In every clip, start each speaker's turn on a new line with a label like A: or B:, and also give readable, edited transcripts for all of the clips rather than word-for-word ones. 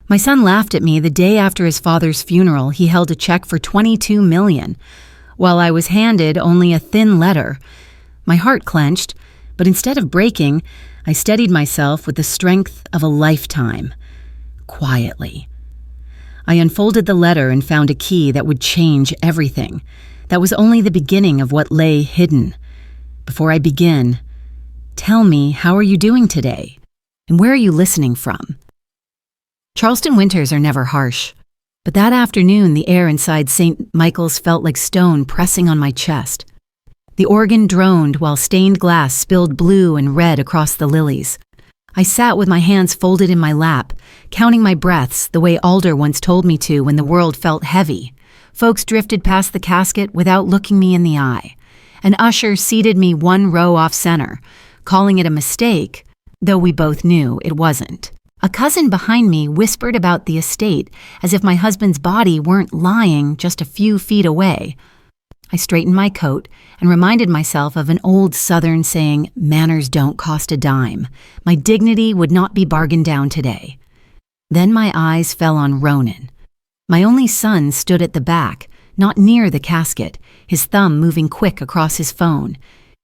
A: My son laughed at me the day after his father's funeral. He held a check for $22 million, while I was handed only a thin letter. My heart clenched, but instead of breaking, I steadied myself with the strength of a lifetime. Quietly. I unfolded the letter and found a key that would change everything. That was only the beginning of what lay hidden. Before I begin, tell me, how are you doing today? And where are you listening from? Charleston winters are never harsh, but that afternoon the air inside St. Michael's felt like stone pressing on my chest. The organ droned while stained glass spilled blue and red across the lilies. I sat with my hands folded in my lap, counting my breaths the way Alder once told me to when the world felt heavy. Folks drifted past the casket without looking me in the eye. An usher seated me one row off center, calling it a mistake, though we both knew it wasn't. A cousin behind me whispered about the estate as if my husband's body weren't lying just a few feet away. I straightened my coat and reminded myself of an old Southern saying, "Manners don't cost a dime." My dignity would not be bargained down today. Then my eyes fell on Ronan. My only son stood at the back, not near the casket, his thumb moving quick across his phone.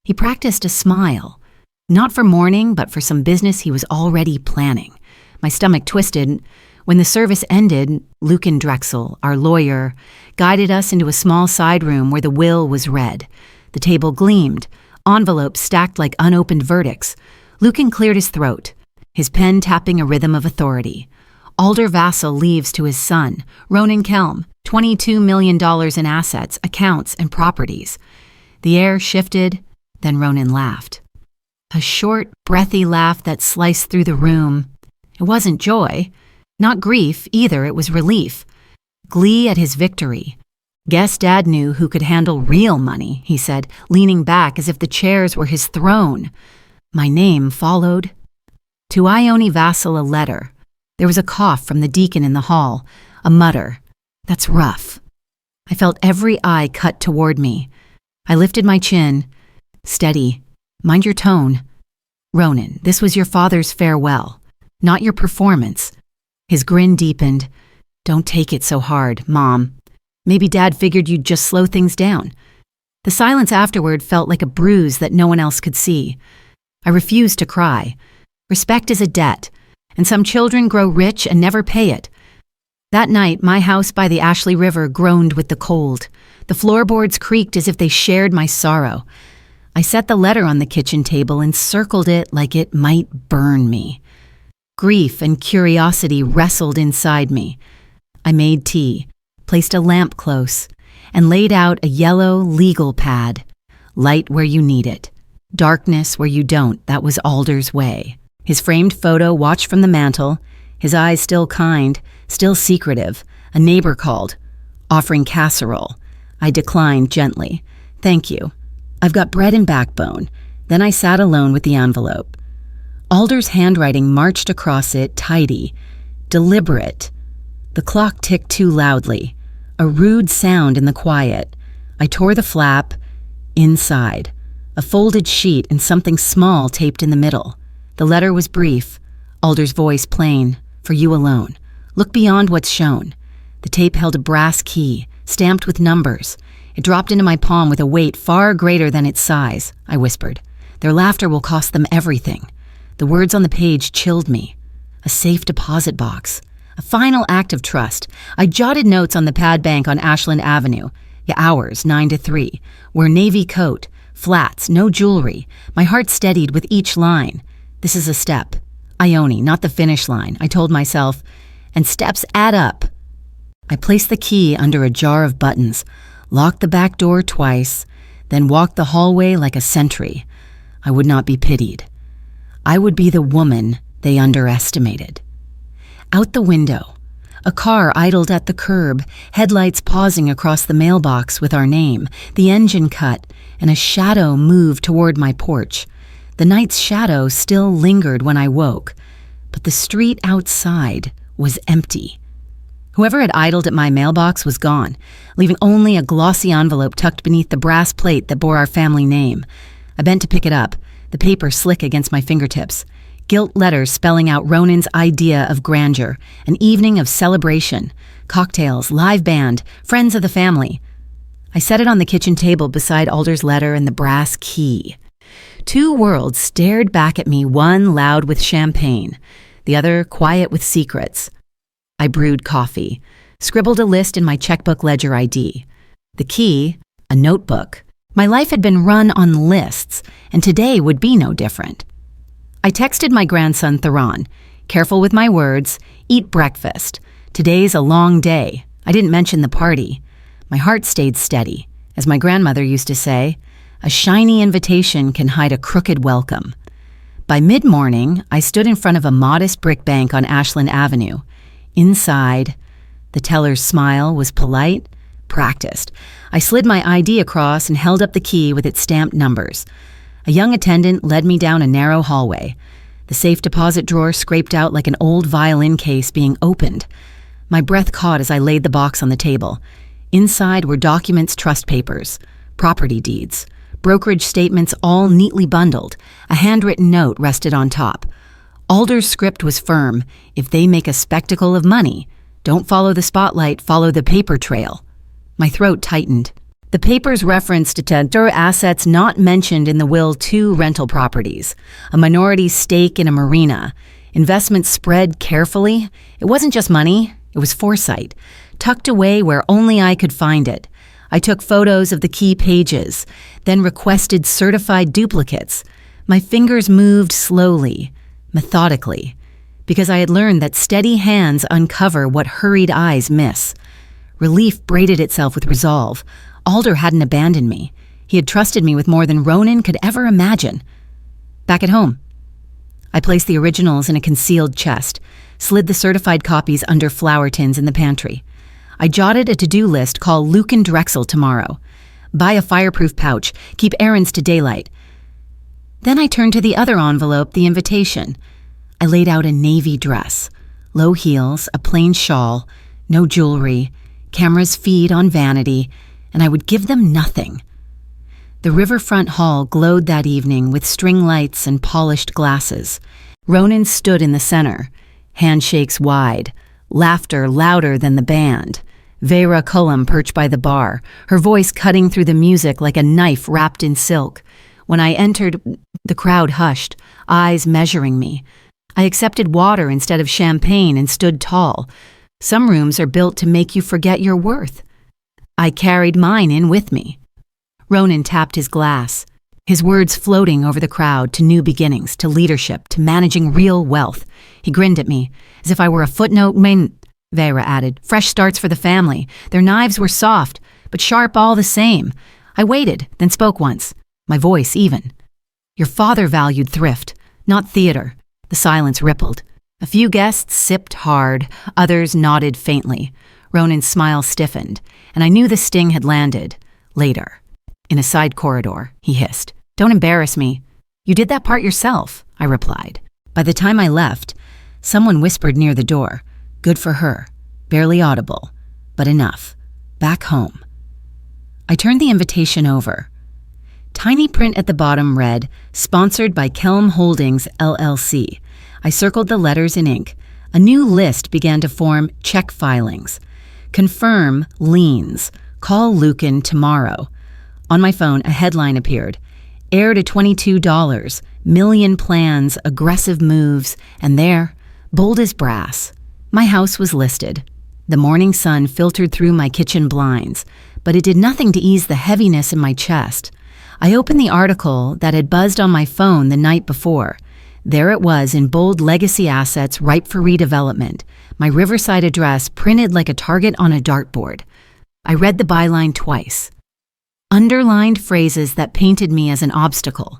A: He practiced a smile, not for mourning, but for some business he was already planning. My stomach twisted. When the service ended, Lucan Drexel, our lawyer, guided us into a small side room where the will was read. The table gleamed, envelopes stacked like unopened verdicts. Lucan cleared his throat, his pen tapping a rhythm of authority. Alder Vassal leaves to his son, Ronan Kelm, $22 million in assets, accounts, and properties. The air shifted, then Ronan laughed. A short, breathy laugh that sliced through the room. It wasn't joy, not grief either, it was relief. Glee at his victory. Guess Dad knew who could handle real money, he said, leaning back as if the chairs were his throne. My name followed. To Ione Vassal a letter. There was a cough from the deacon in the hall, a mutter. That's rough. I felt every eye cut toward me. I lifted my chin. Steady. Mind your tone. Ronan, this was your father's farewell. Not your performance. His grin deepened. Don't take it so hard, Mom. Maybe Dad figured you'd just slow things down. The silence afterward felt like a bruise that no one else could see. I refused to cry. Respect is a debt, and some children grow rich and never pay it. That night, my house by the Ashley River groaned with the cold. The floorboards creaked as if they shared my sorrow. I set the letter on the kitchen table and circled it like it might burn me. Grief and curiosity wrestled inside me. I made tea, placed a lamp close, and laid out a yellow legal pad. Light where you need it. Darkness where you don't. That was Alder's way. His framed photo watched from the mantel, his eyes still kind, still secretive. A neighbor called, offering casserole. I declined gently. Thank you. I've got bread and backbone. Then I sat alone with the envelope. Alder's handwriting marched across it, tidy, deliberate. The clock ticked too loudly, a rude sound in the quiet. I tore the flap. Inside, a folded sheet and something small taped in the middle. The letter was brief, Alder's voice plain, for you alone. Look beyond what's shown. The tape held a brass key, stamped with numbers. It dropped into my palm with a weight far greater than its size, I whispered. Their laughter will cost them everything. The words on the page chilled me. A safe deposit box. A final act of trust. I jotted notes on the pad bank on Ashland Avenue. Hours, 9 to 3. Wear navy coat. Flats, no jewelry. My heart steadied with each line. This is a step. Ione, not the finish line, I told myself. And steps add up. I placed the key under a jar of buttons, locked the back door twice, then walked the hallway like a sentry. I would not be pitied. I would be the woman they underestimated. Out the window, a car idled at the curb, headlights pausing across the mailbox with our name. The engine cut, and a shadow moved toward my porch. The night's shadow still lingered when I woke, but the street outside was empty. Whoever had idled at my mailbox was gone, leaving only a glossy envelope tucked beneath the brass plate that bore our family name. I bent to pick it up, the paper slick against my fingertips. Gilt letters spelling out Ronan's idea of grandeur, an evening of celebration, cocktails, live band, friends of the family. I set it on the kitchen table beside Alder's letter and the brass key. Two worlds stared back at me, one loud with champagne, the other quiet with secrets. I brewed coffee, scribbled a list in my checkbook ledger ID. The key, a notebook. My life had been run on lists, and today would be no different. I texted my grandson Theron, "Careful with my words, eat breakfast. Today's a long day." I didn't mention the party. My heart stayed steady. As my grandmother used to say, a shiny invitation can hide a crooked welcome. By mid-morning, I stood in front of a modest brick bank on Ashland Avenue. Inside, the teller's smile was polite, practiced. I slid my ID across and held up the key with its stamped numbers. A young attendant led me down a narrow hallway. The safe deposit drawer scraped out like an old violin case being opened. My breath caught as I laid the box on the table. Inside were documents, trust papers, property deeds, brokerage statements all neatly bundled. A handwritten note rested on top. Alder's script was firm. If they make a spectacle of money, don't follow the spotlight, follow the paper trail. My throat tightened. The papers referenced detentor assets not mentioned in the will 2 rental properties, a minority stake in a marina, investments spread carefully. It wasn't just money, it was foresight, tucked away where only I could find it. I took photos of the key pages, then requested certified duplicates. My fingers moved slowly, methodically, because I had learned that steady hands uncover what hurried eyes miss. Relief braided itself with resolve. Alder hadn't abandoned me. He had trusted me with more than Ronan could ever imagine. Back at home, I placed the originals in a concealed chest, slid the certified copies under flower tins in the pantry. I jotted a to-do list called Lucan Drexel tomorrow. Buy a fireproof pouch, keep errands to daylight. Then I turned to the other envelope, the invitation. I laid out a navy dress, low heels, a plain shawl, no jewelry, cameras feed on vanity, and I would give them nothing. The riverfront hall glowed that evening with string lights and polished glasses. Ronan stood in the center, handshakes wide, laughter louder than the band. Vera Cullum perched by the bar, her voice cutting through the music like a knife wrapped in silk. When I entered, the crowd hushed, eyes measuring me. I accepted water instead of champagne and stood tall. Some rooms are built to make you forget your worth. I carried mine in with me. Ronan tapped his glass, his words floating over the crowd to new beginnings, to leadership, to managing real wealth. He grinned at me, as if I were a footnote. Vera added, fresh starts for the family. Their knives were soft, but sharp all the same. I waited, then spoke once, my voice even. Your father valued thrift, not theater. The silence rippled. A few guests sipped hard, others nodded faintly. Ronan's smile stiffened, and I knew the sting had landed. Later, in a side corridor, he hissed, "Don't embarrass me." "You did that part yourself," I replied. By the time I left, someone whispered near the door, "Good for her." Barely audible, but enough. Back home. I turned the invitation over. Tiny print at the bottom read, "Sponsored by Kelm Holdings, LLC." I circled the letters in ink. A new list began to form. Check filings. Confirm liens. Call Lucan tomorrow. On my phone, a headline appeared. Heir to $22, million plans, aggressive moves, and there, bold as brass, my house was listed. The morning sun filtered through my kitchen blinds, but it did nothing to ease the heaviness in my chest. I opened the article that had buzzed on my phone the night before. There it was in bold, legacy assets ripe for redevelopment, my Riverside address printed like a target on a dartboard. I read the byline twice. Underlined phrases that painted me as an obstacle,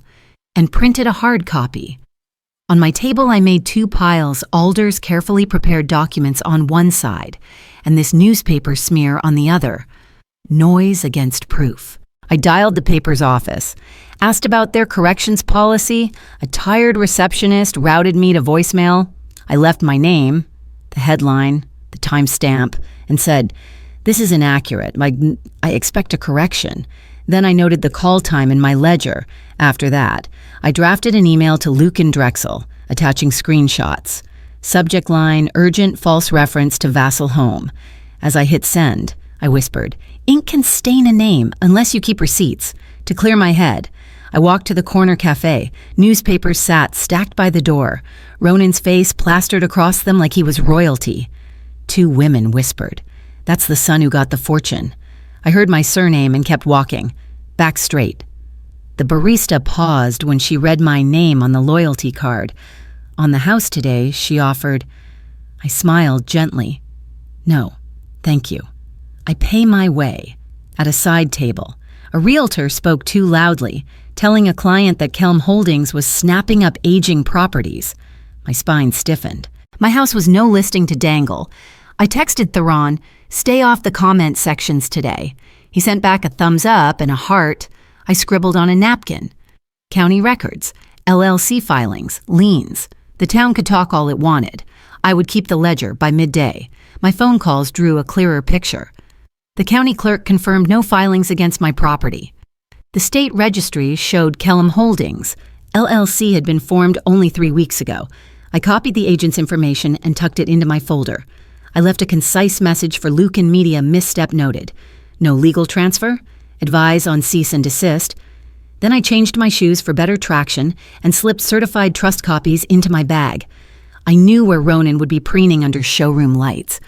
A: and printed a hard copy. On my table I made 2 piles, Alder's carefully prepared documents on one side, and this newspaper smear on the other. Noise against proof. I dialed the paper's office, asked about their corrections policy. A tired receptionist routed me to voicemail. I left my name, the headline, the timestamp, and said, "This is inaccurate. I expect a correction." Then I noted the call time in my ledger. After that, I drafted an email to Lucan Drexel, attaching screenshots. Subject line, urgent false reference to Vassal home. As I hit send, I whispered, "Ink can stain a name unless you keep receipts." To clear my head, I walked to the corner cafe. Newspapers sat stacked by the door. Ronan's face plastered across them like he was royalty. 2 women whispered, "That's the son who got the fortune." I heard my surname and kept walking, back straight. The barista paused when she read my name on the loyalty card. "On the house today," she offered. I smiled gently. "No, thank you. I pay my way." At a side table, a realtor spoke too loudly, telling a client that Kelm Holdings was snapping up aging properties. My spine stiffened. My house was no listing to dangle. I texted Theron, "Stay off the comment sections today." He sent back a thumbs up and a heart. I scribbled on a napkin. County records, LLC filings, liens. The town could talk all it wanted. I would keep the ledger by midday. My phone calls drew a clearer picture. The county clerk confirmed no filings against my property. The state registry showed Kelm Holdings. LLC had been formed only 3 weeks ago. I copied the agent's information and tucked it into my folder. I left a concise message for Lucan Media misstep noted. No legal transfer. Advise on cease and desist. Then I changed my shoes for better traction and slipped certified trust copies into my bag. I knew where Ronan would be preening under showroom lights.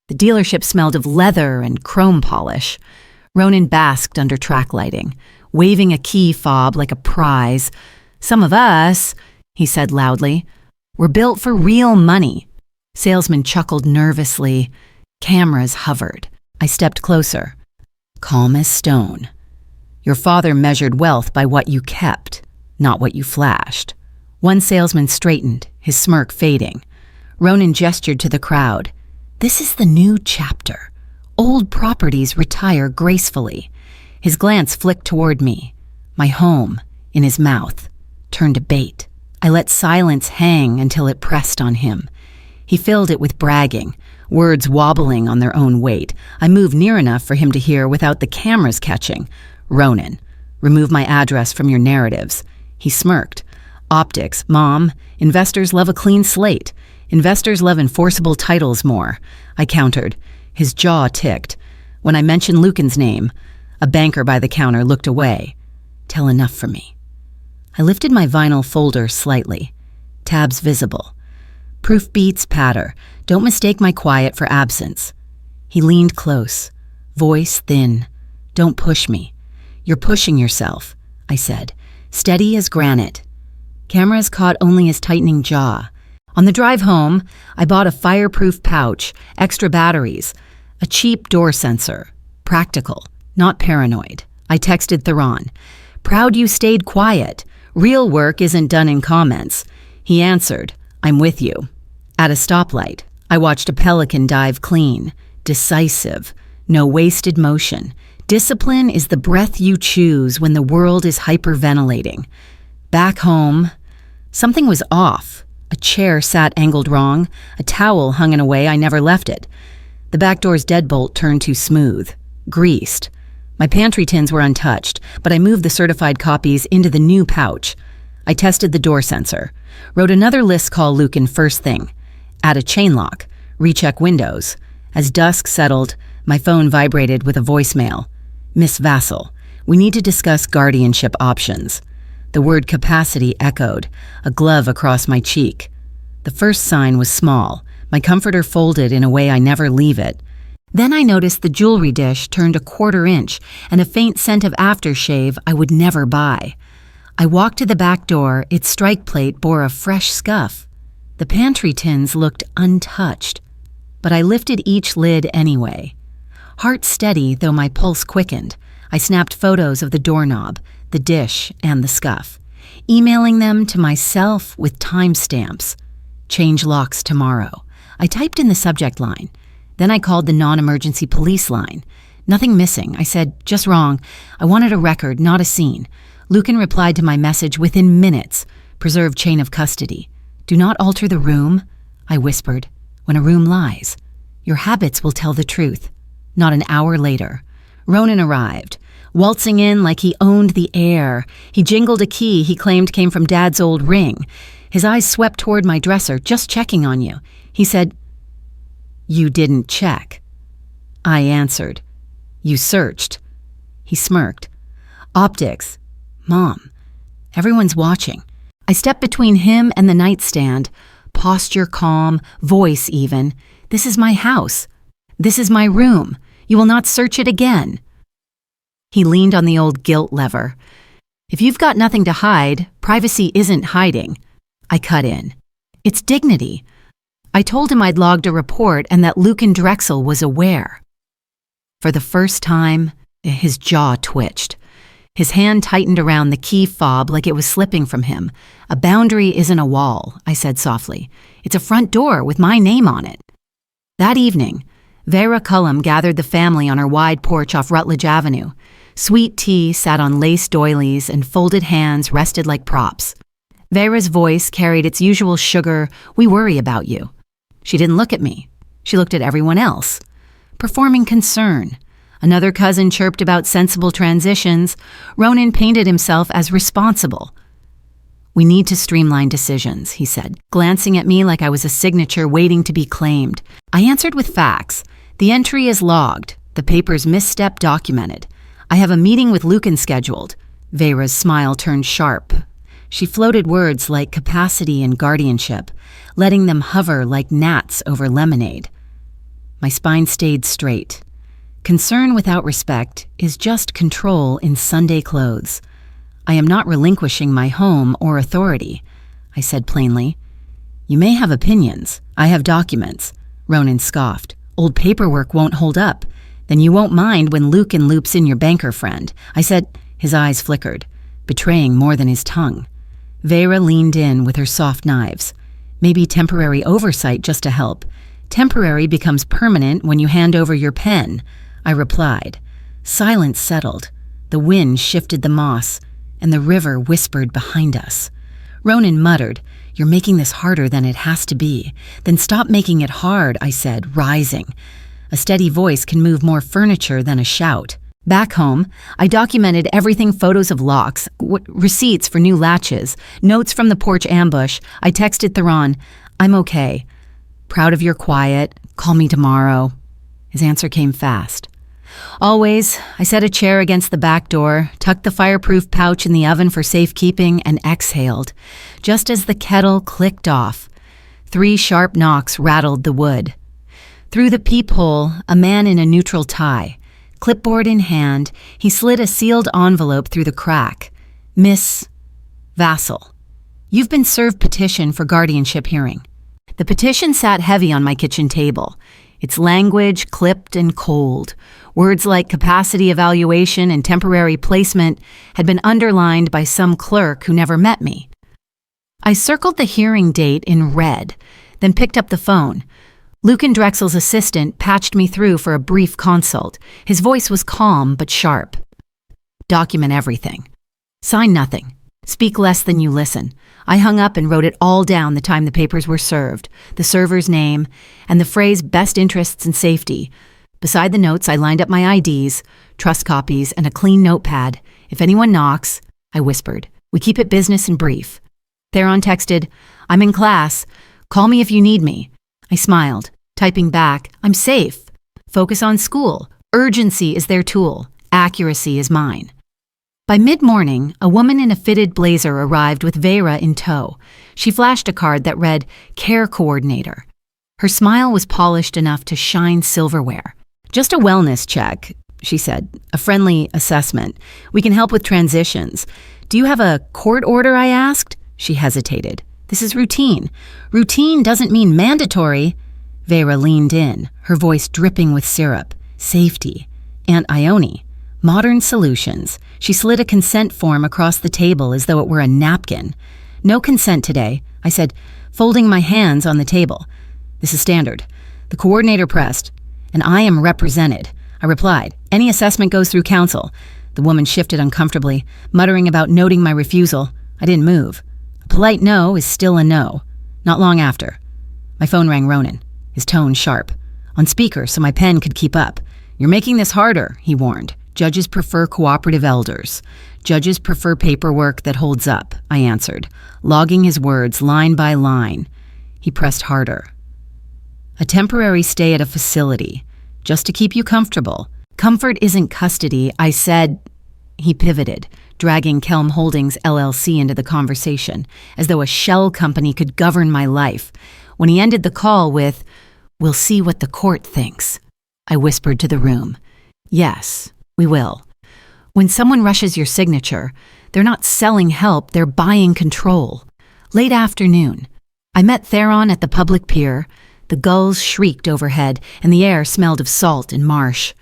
A: The dealership smelled of leather and chrome polish. Ronan basked under track lighting, waving a key fob like a prize. "Some of us," he said loudly, "were built for real money." Salesman chuckled nervously. Cameras hovered. I stepped closer. Calm as stone. "Your father measured wealth by what you kept, not what you flashed." One salesman straightened, his smirk fading. Ronan gestured to the crowd. "This is the new chapter. Old properties retire gracefully." His glance flicked toward me. My home, in his mouth, turned to bait. I let silence hang until it pressed on him. He filled it with bragging, words wobbling on their own weight. I moved near enough for him to hear without the cameras catching. "Ronan, remove my address from your narratives." He smirked. "Optics, Mom. Investors love a clean slate. Investors love enforceable titles more." I countered. His jaw ticked. When I mentioned Lucan's name, a banker by the counter looked away. Tell enough for me. I lifted my vinyl folder slightly. Tabs visible. Proof beats patter. Don't mistake my quiet for absence. He leaned close, voice thin. "Don't push me. You're pushing yourself," I said, steady as granite. Cameras caught only his tightening jaw. On the drive home, I bought a fireproof pouch, extra batteries, a cheap door sensor. Practical, not paranoid. I texted Theron. "Proud you stayed quiet. Real work isn't done in comments." He answered, "I'm with you." At a stoplight, I watched a pelican dive clean, decisive, no wasted motion. Discipline is the breath you choose when the world is hyperventilating. Back home, something was off. A chair sat angled wrong, a towel hung in a way I never left it. The back door's deadbolt turned too smooth, greased. My pantry tins were untouched, but I moved the certified copies into the new pouch. I tested the door sensor, wrote another list call Lucan first thing, add a chain lock, recheck windows. As dusk settled, my phone vibrated with a voicemail. "Miss Vassal, we need to discuss guardianship options." The word capacity echoed, a glove across my cheek. The first sign was small, my comforter folded in a way I never leave it. Then I noticed the jewelry dish turned a 1/4 inch and a faint scent of aftershave I would never buy. I walked to the back door, its strike plate bore a fresh scuff. The pantry tins looked untouched, but I lifted each lid anyway. Heart steady, though my pulse quickened, I snapped photos of the doorknob, the dish, and the scuff, emailing them to myself with timestamps. "Change locks tomorrow." I typed in the subject line. Then I called the non-emergency police line. "Nothing missing." I said, "Just wrong. I wanted a record, not a scene." Lucan replied to my message within minutes. "Preserve chain of custody. Do not alter the room," I whispered. "When a room lies, your habits will tell the truth." Not an hour later, Ronan arrived, waltzing in like he owned the air. He jingled a key he claimed came from Dad's old ring. His eyes swept toward my dresser, just checking on you. He said, "You didn't check." I answered, "You searched." He smirked. "Optics. Mom, everyone's watching." I stepped between him and the nightstand, posture calm, voice even. "This is my house. This is my room. You will not search it again." He leaned on the old guilt lever. "If you've got nothing to hide, privacy isn't hiding." I cut in. "It's dignity." I told him I'd logged a report and that Lucan Drexel was aware. For the first time, his jaw twitched. His hand tightened around the key fob like it was slipping from him. "A boundary isn't a wall," I said softly. "It's a front door with my name on it." That evening, Vera Cullum gathered the family on her wide porch off Rutledge Avenue. Sweet tea sat on lace doilies and folded hands rested like props. Vera's voice carried its usual sugar, "We worry about you." She didn't look at me. She looked at everyone else. Performing concern. Another cousin chirped about sensible transitions. Ronan painted himself as responsible. "We need to streamline decisions," he said, glancing at me like I was a signature waiting to be claimed. I answered with facts. "The entry is logged. The paper's misstep documented. I have a meeting with Lucan scheduled." Vera's smile turned sharp. She floated words like capacity and guardianship, letting them hover like gnats over lemonade. My spine stayed straight. Concern without respect is just control in Sunday clothes. "I am not relinquishing my home or authority," I said plainly. "You may have opinions. I have documents." Ronan scoffed. "Old paperwork won't hold up. Then you won't mind when Lucan loops in your banker friend." I said. His eyes flickered, betraying more than his tongue. Vera leaned in with her soft knives. "Maybe temporary oversight just to help. Temporary becomes permanent when you hand over your pen," I replied. Silence settled. The wind shifted the moss, and the river whispered behind us. Ronan muttered, "You're making this harder than it has to be." "Then stop making it hard," I said, rising. A steady voice can move more furniture than a shout. Back home, I documented everything: photos of locks, receipts for new latches, notes from the porch ambush. I texted Theron, "I'm okay. Proud of your quiet. Call me tomorrow." His answer came fast. "Always." I set a chair against the back door, tucked the fireproof pouch in the oven for safekeeping, and exhaled. Just as the kettle clicked off, 3 sharp knocks rattled the wood. Through the peephole, a man in a neutral tie. Clipboard in hand, he slid a sealed envelope through the crack. "Miss Vassal, you've been served petition for guardianship hearing." The petition sat heavy on my kitchen table. Its language clipped and cold. Words like capacity evaluation and temporary placement had been underlined by some clerk who never met me. I circled the hearing date in red, then picked up the phone. Lucan Drexel's assistant patched me through for a brief consult. His voice was calm but sharp. "Document everything. Sign nothing. Speak less than you listen." I hung up and wrote it all down the time the papers were served, the server's name, and the phrase "best interests and safety." Beside the notes, I lined up my IDs, trust copies, and a clean notepad. "If anyone knocks," I whispered, "we keep it business and brief." Theron texted, "I'm in class. Call me if you need me." I smiled, typing back, "I'm safe. Focus on school. Urgency is their tool. Accuracy is mine." By mid-morning, a woman in a fitted blazer arrived with Vera in tow. She flashed a card that read, "Care Coordinator." Her smile was polished enough to shine silverware. "Just a wellness check," she said, "a friendly assessment. We can help with transitions." "Do you have a court order?" I asked. She hesitated. "This is routine." "Routine doesn't mean mandatory." Vera leaned in, her voice dripping with syrup. "Safety. Aunt Ione. Modern solutions." She slid a consent form across the table as though it were a napkin. "No consent today," I said, folding my hands on the table. "This is standard." The coordinator pressed, "And I am represented." I replied, "Any assessment goes through council." The woman shifted uncomfortably, muttering about noting my refusal. I didn't move. A polite no is still a no. Not long after, my phone rang Ronan, his tone sharp. On speaker so my pen could keep up. "You're making this harder," he warned. Judges prefer cooperative elders. Judges prefer paperwork that holds up, I answered, logging his words line by line. He pressed harder. A temporary stay at a facility, just to keep you comfortable. Comfort isn't custody, I said. He pivoted, dragging Kelm Holdings LLC into the conversation, as though a shell company could govern my life. When he ended the call with, "We'll see what the court thinks," I whispered to the room, "Yes, we will." When someone rushes your signature, they're not selling help, they're buying control. Late afternoon, I met Theron at the public pier. The gulls shrieked overhead, and the air smelled of salt and marsh.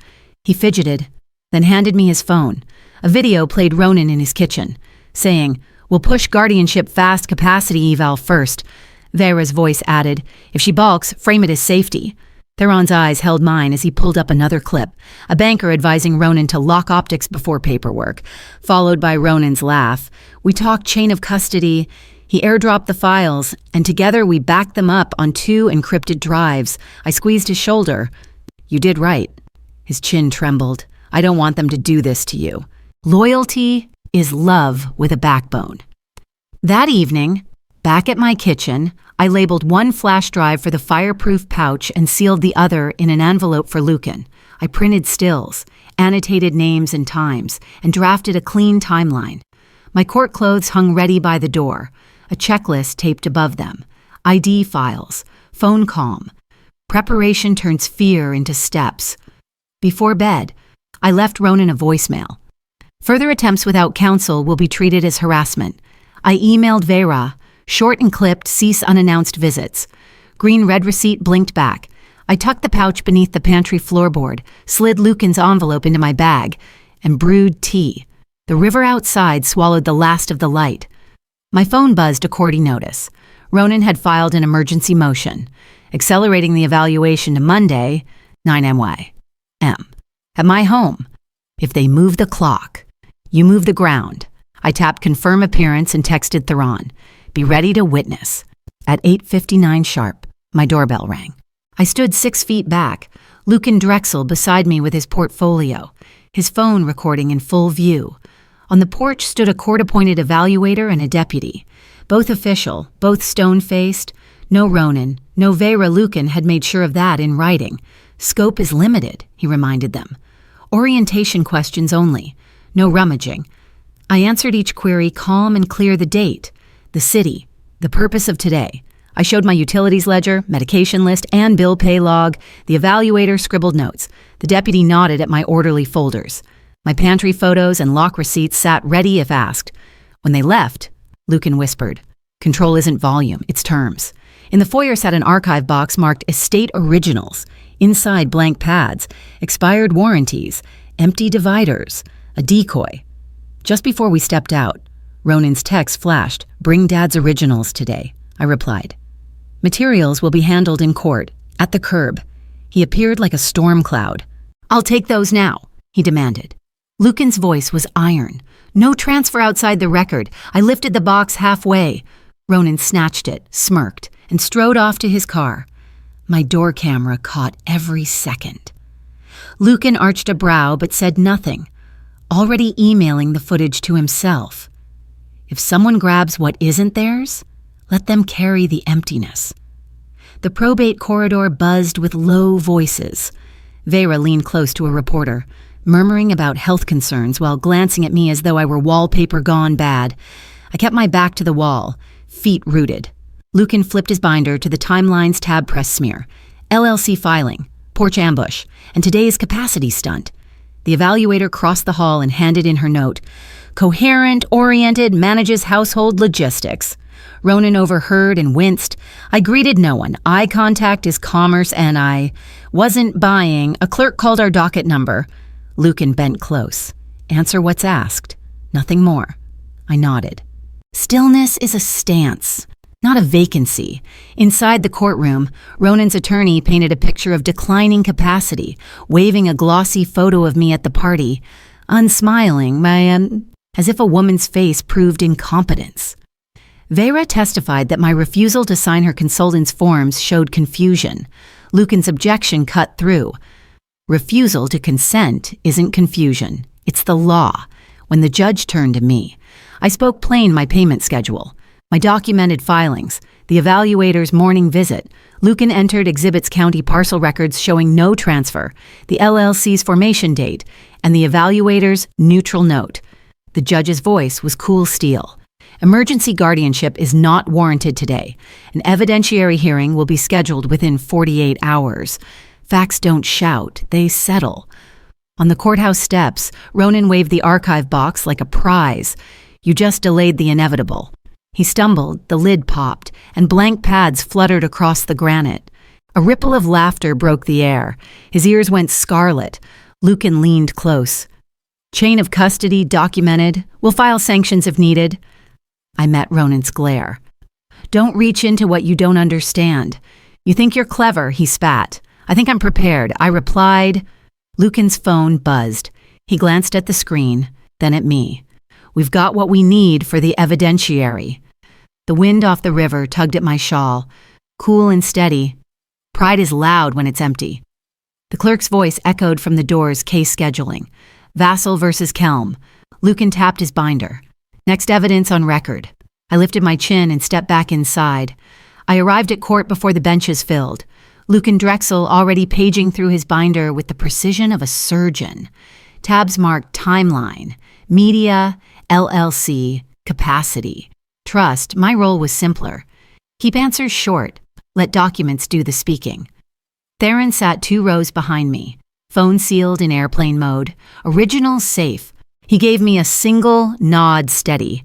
A: He fidgeted, then handed me his phone. A video played Ronan in his kitchen, saying, "We'll push guardianship fast capacity eval first." Vera's voice added, "If she balks, frame it as safety." Theron's eyes held mine as he pulled up another clip, a banker advising Ronan to lock optics before paperwork, followed by Ronan's laugh. We talked chain of custody. He airdropped the files, and together we backed them up on 2 encrypted drives. I squeezed his shoulder. "You did right." His chin trembled. "I don't want them to do this to you. Loyalty is love with a backbone." That evening, back at my kitchen, I labeled one flash drive for the fireproof pouch and sealed the other in an envelope for Lucan. I printed stills, annotated names and times, and drafted a clean timeline. My court clothes hung ready by the door, a checklist taped above them, ID files, phone calm. Preparation turns fear into steps. Before bed, I left Ronan a voicemail. Further attempts without counsel will be treated as harassment. I emailed Vera, short and clipped, cease unannounced visits. Green-red receipt blinked back. I tucked the pouch beneath the pantry floorboard, slid Lucan's envelope into my bag, and brewed tea. The river outside swallowed the last of the light. My phone buzzed a courty notice. Ronan had filed an emergency motion, accelerating the evaluation to Monday, 9 m. At my home. If they move the clock, you move the ground. I tapped confirm appearance and texted Theron. Be ready to witness. At 8:59 sharp, my doorbell rang. I stood 6 feet back, Lucan Drexel beside me with his portfolio, his phone recording in full view. On the porch stood a court-appointed evaluator and a deputy, both official, both stone-faced. No Ronan, no Vera. Lucan had made sure of that in writing. Scope is limited, he reminded them. Orientation questions only, no rummaging. I answered each query calm and clear: the date, the city, the purpose of today. I showed my utilities ledger, medication list, and bill pay log. The evaluator scribbled notes. The deputy nodded at my orderly folders. My pantry photos and lock receipts sat ready if asked. When they left, Lucan whispered, "Control isn't volume, it's terms." In the foyer sat an archive box marked Estate Originals. Inside, blank pads, expired warranties, empty dividers, a decoy. Just before we stepped out, Ronan's text flashed, "Bring Dad's originals today," I replied. "Materials will be handled in court, at the curb." He appeared like a storm cloud. "I'll take those now," he demanded. Lucan's voice was iron. "No transfer outside the record. I lifted the box halfway." Ronan snatched it, smirked, and strode off to his car. My door camera caught every second. Lucan arched a brow but said nothing, already emailing the footage to himself. If someone grabs what isn't theirs, let them carry the emptiness. The probate corridor buzzed with low voices. Vera leaned close to a reporter, murmuring about health concerns while glancing at me as though I were wallpaper gone bad. I kept my back to the wall, feet rooted. Lucan flipped his binder to the Timeline's tab press smear. LLC filing, porch ambush, and today's capacity stunt. The evaluator crossed the hall and handed in her note. Coherent, oriented, manages household logistics. Ronan overheard and winced. I greeted no one. Eye contact is commerce, and I wasn't buying. A clerk called our docket number. Lucan bent close. Answer what's asked. Nothing more. I nodded. Stillness is a stance, not a vacancy. Inside the courtroom, Ronan's attorney painted a picture of declining capacity, waving a glossy photo of me at the party, unsmiling, as if a woman's face proved incompetence. Vera testified that my refusal to sign her consultant's forms showed confusion. Lucan's objection cut through. Refusal to consent isn't confusion, It's the law. When the judge turned to me, I spoke plain my payment schedule, my documented filings, the evaluator's morning visit. Lucan entered Exhibit's county parcel records showing no transfer, the LLC's formation date, and the evaluator's neutral note. The judge's voice was cool steel. Emergency guardianship is not warranted today. An evidentiary hearing will be scheduled within 48 hours. Facts don't shout, they settle. On the courthouse steps, Ronan waved the archive box like a prize. You just delayed the inevitable. He stumbled, the lid popped, and blank pads fluttered across the granite. A ripple of laughter broke the air. His ears went scarlet. Lucan leaned close. Chain of custody documented. We'll file sanctions if needed. I met Ronan's glare. Don't reach into what you don't understand. You think you're clever, he spat. I think I'm prepared, I replied. Lucan's phone buzzed. He glanced at the screen, then at me. We've got what we need for the evidentiary. The wind off the river tugged at my shawl, cool and steady. Pride is loud when it's empty. The clerk's voice echoed from the door's case scheduling. Vassal versus Kelm. Lucan tapped his binder. Next evidence on record. I lifted my chin and stepped back inside. I arrived at court before the benches filled. Lucan Drexel already paging through his binder with the precision of a surgeon. Tabs marked timeline, media, LLC, capacity. Trust, my role was simpler. Keep answers short. Let documents do the speaking. Theron sat 2 rows behind me, phone sealed in airplane mode, original safe. He gave me a single nod steady.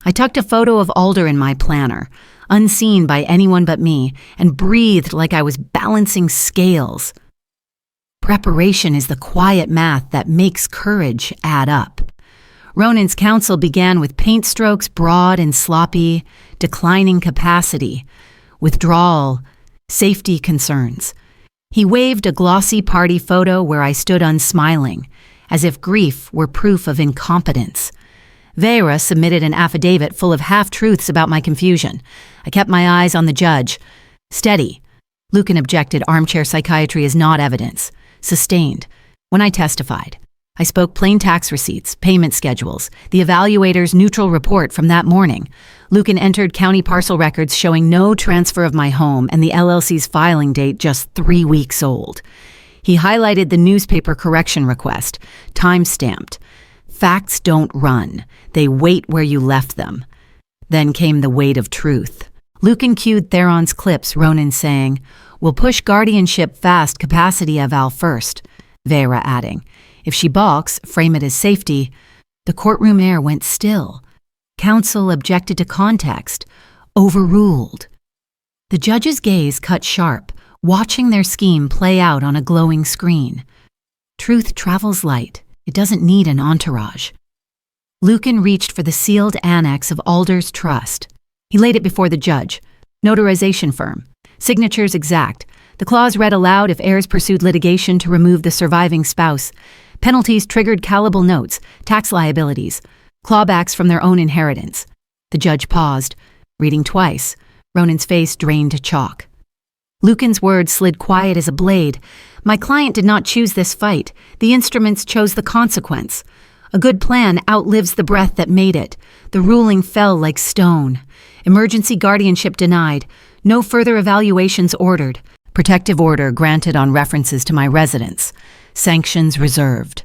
A: I tucked a photo of Alder in my planner, unseen by anyone but me, and breathed like I was balancing scales. Preparation is the quiet math that makes courage add up. Ronan's counsel began with paint strokes broad and sloppy, declining capacity, withdrawal, safety concerns. He waved a glossy party photo where I stood unsmiling, as if grief were proof of incompetence. Vera submitted an affidavit full of half-truths about my confusion. I kept my eyes on the judge. Steady. Lucan objected armchair psychiatry is not evidence. Sustained. When I testified, I spoke plain tax receipts, payment schedules, the evaluator's neutral report from that morning. Lucan entered county parcel records showing no transfer of my home and the LLC's filing date just 3 weeks old. He highlighted the newspaper correction request, time-stamped. Facts don't run. They wait where you left them. Then came the weight of truth. Lucan cued Theron's clips, Ronan saying, "We'll push guardianship fast capacity eval first," Vera adding, "If she balks, frame it as safety." The courtroom air went still. Counsel objected to context. Overruled. The judge's gaze cut sharp, watching their scheme play out on a glowing screen. Truth travels light. It doesn't need an entourage. Lucan reached for the sealed annex of Alder's trust. He laid it before the judge. Notarization firm. Signatures exact. The clause read aloud if heirs pursued litigation to remove the surviving spouse. Penalties triggered callable notes, tax liabilities, clawbacks from their own inheritance. The judge paused, reading twice. Ronan's face drained to chalk. Lucan's words slid quiet as a blade. My client did not choose this fight. The instruments chose the consequence. A good plan outlives the breath that made it. The ruling fell like stone. Emergency guardianship denied. No further evaluations ordered. Protective order granted on references to my residence. Sanctions reserved.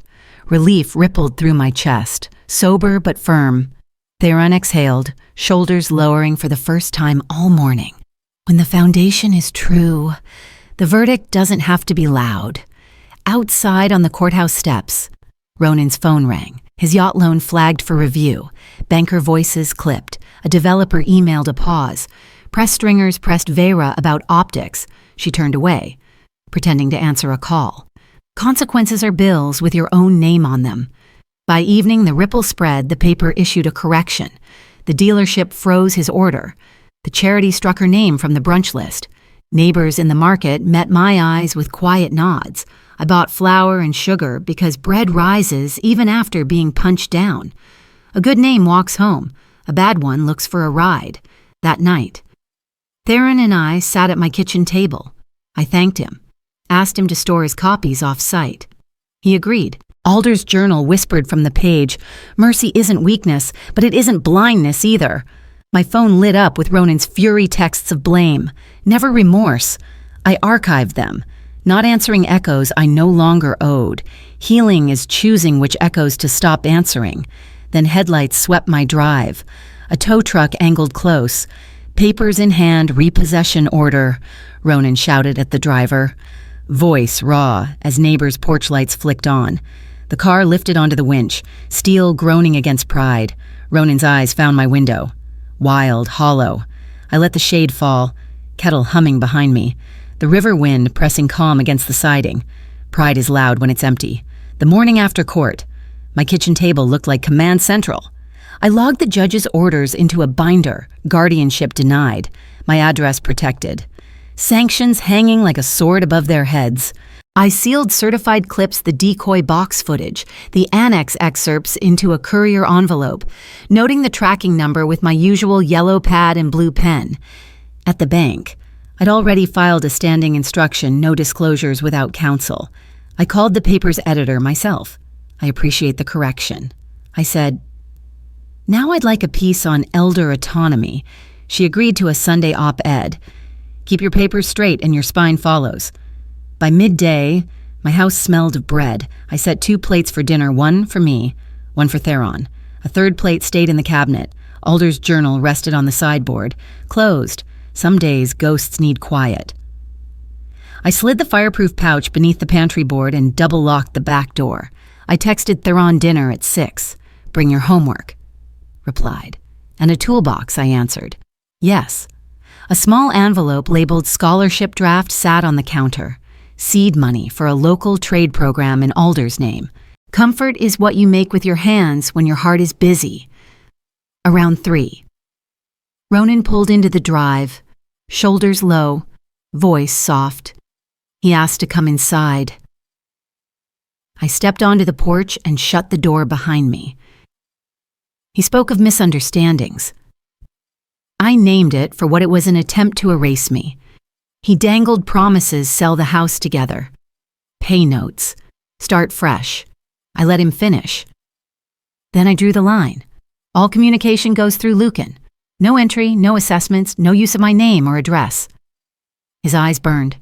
A: Relief rippled through my chest, sober but firm. Theron exhaled, shoulders lowering for the first time all morning. When the foundation is true, the verdict doesn't have to be loud. Outside on the courthouse steps, Ronan's phone rang. His yacht loan flagged for review. Banker voices clipped. A developer emailed a pause. Press stringers pressed Vera about optics. She turned away, pretending to answer a call. Consequences are bills with your own name on them. By evening, the ripple spread. The paper issued a correction. The dealership froze his order. The charity struck her name from the brunch list. Neighbors in the market met my eyes with quiet nods. I bought flour and sugar because bread rises even after being punched down. A good name walks home. A bad one looks for a ride. That night, Theron and I sat at my kitchen table. I thanked him, asked him to store his copies off-site. He agreed. Alder's journal whispered from the page, "Mercy isn't weakness, but it isn't blindness either." My phone lit up with Ronan's fury texts of blame, never remorse. I archived them. Not answering echoes I no longer owed. Healing is choosing which echoes to stop answering. Then headlights swept my drive. A tow truck angled close. "Papers in hand, repossession order," Ronan shouted at the driver. Voice raw as neighbors' porch lights flicked on. The car lifted onto the winch, steel groaning against pride. Ronan's eyes found my window. Wild, hollow. I let the shade fall, kettle humming behind me. The river wind pressing calm against the siding. Pride is loud when it's empty. The morning after court. My kitchen table looked like Command Central. I logged the judge's orders into a binder, guardianship denied, my address protected. Sanctions hanging like a sword above their heads. I sealed certified clips, the decoy box footage, the annex excerpts into a courier envelope, noting the tracking number with my usual yellow pad and blue pen. At the bank, I'd already filed a standing instruction, no disclosures without counsel. I called the paper's editor myself. "I appreciate the correction." I said, "Now I'd like a piece on elder autonomy." She agreed to a Sunday op-ed. "Keep your papers straight and your spine follows." By midday, my house smelled of bread. I set 2 plates for dinner, one for me, one for Theron. A third plate stayed in the cabinet. Alder's journal rested on the sideboard. Closed. Some days, ghosts need quiet. I slid the fireproof pouch beneath the pantry board and double-locked the back door. I texted Theron dinner at 6. "Bring your homework." Replied. "And a toolbox," I answered. "Yes." A small envelope labeled scholarship draft sat on the counter. Seed money for a local trade program in Alder's name. Comfort is what you make with your hands when your heart is busy. Around 3. Ronan pulled into the drive, shoulders low, voice soft. He asked to come inside. I stepped onto the porch and shut the door behind me. He spoke of misunderstandings. I named it for what it was, an attempt to erase me. He dangled promises, sell the house together. Pay notes. Start fresh. I let him finish. Then I drew the line. All communication goes through Lucan. No entry, no assessments, no use of my name or address. His eyes burned.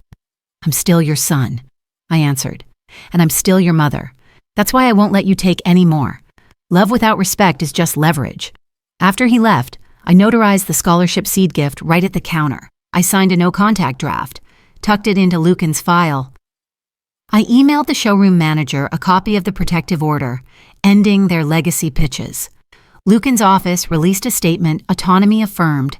A: "I'm still your son," I answered. "And I'm still your mother. That's why I won't let you take any more. Love without respect is just leverage." After he left, I notarized the scholarship seed gift right at the counter. I signed a no-contact draft, tucked it into Lucan's file. I emailed the showroom manager a copy of the protective order, ending their legacy pitches. Lucan's office released a statement, autonomy affirmed,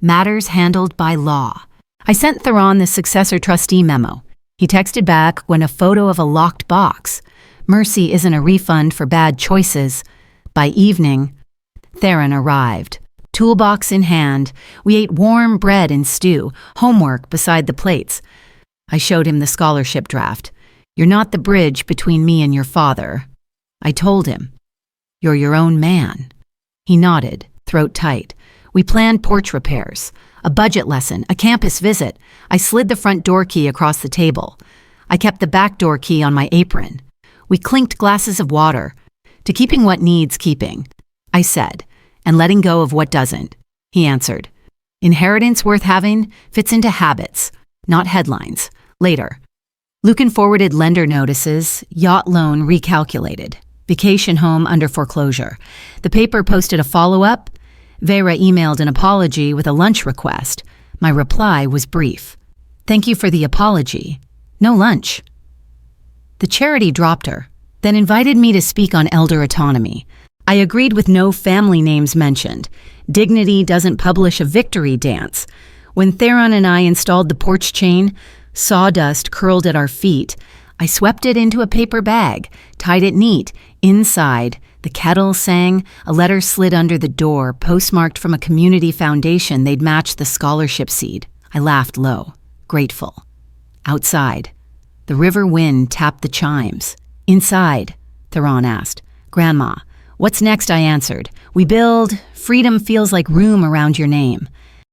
A: matters handled by law. I sent Theron the successor trustee memo. He texted back when a photo of a locked box. Mercy isn't a refund for bad choices. By evening, Theron arrived. Toolbox in hand, we ate warm bread and stew, homework beside the plates. I showed him the scholarship draft. "You're not the bridge between me and your father." I told him, "You're your own man." He nodded, throat tight. We planned porch repairs, a budget lesson, a campus visit. I slid the front door key across the table. I kept the back door key on my apron. We clinked glasses of water. "To keeping what needs keeping," I said, "and letting go of what doesn't." He answered, "Inheritance worth having fits into habits, not headlines. Later." Lucan forwarded lender notices, yacht loan recalculated, vacation home under foreclosure. The paper posted a follow-up. Vera emailed an apology with a lunch request. My reply was brief. "Thank you for the apology. No lunch." The charity dropped her, then invited me to speak on elder autonomy. I agreed with no family names mentioned. Dignity doesn't publish a victory dance. When Theron and I installed the porch chain, sawdust curled at our feet. I swept it into a paper bag, tied it neat. Inside, the kettle sang, a letter slid under the door, postmarked from a community foundation they'd matched the scholarship seed. I laughed low, grateful. Outside, the river wind tapped the chimes. "Inside," Theron asked. "Grandma, what's next?" I answered. "We build. Freedom feels like room around your name."